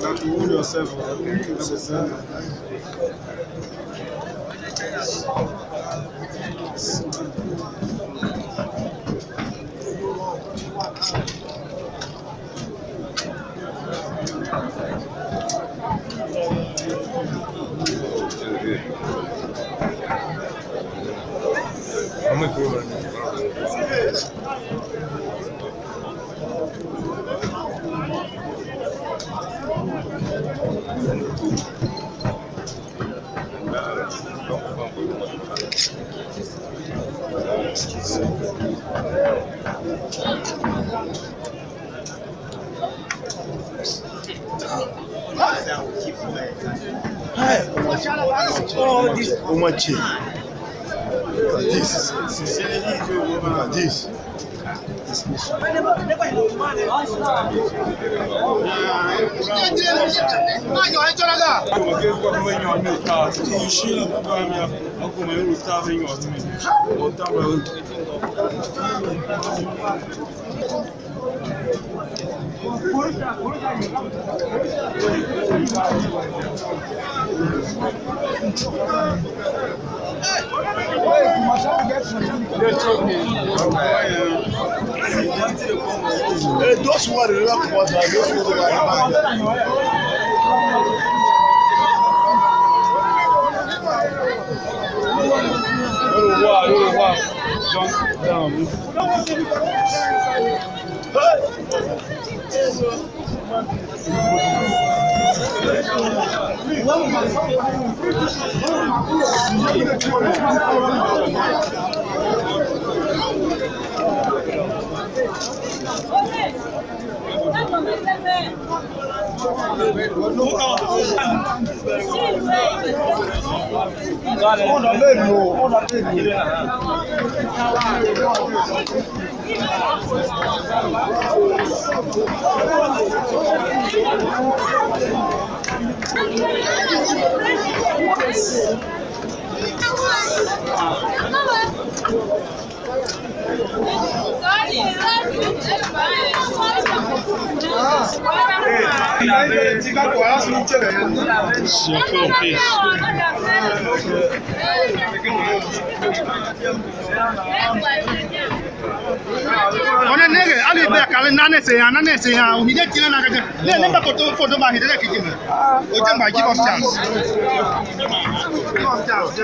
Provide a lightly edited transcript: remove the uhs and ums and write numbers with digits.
Not to wound yourself. I'm a good one. Oh, this woman chick. Look at this. Look at this. Those who are the rock water, those who are the on a nigga, I'll be back. I'll not say, I'm not saying, he didn't kill another. Never put the body, he didn't kill him. Oh, give us chance. Give us chance,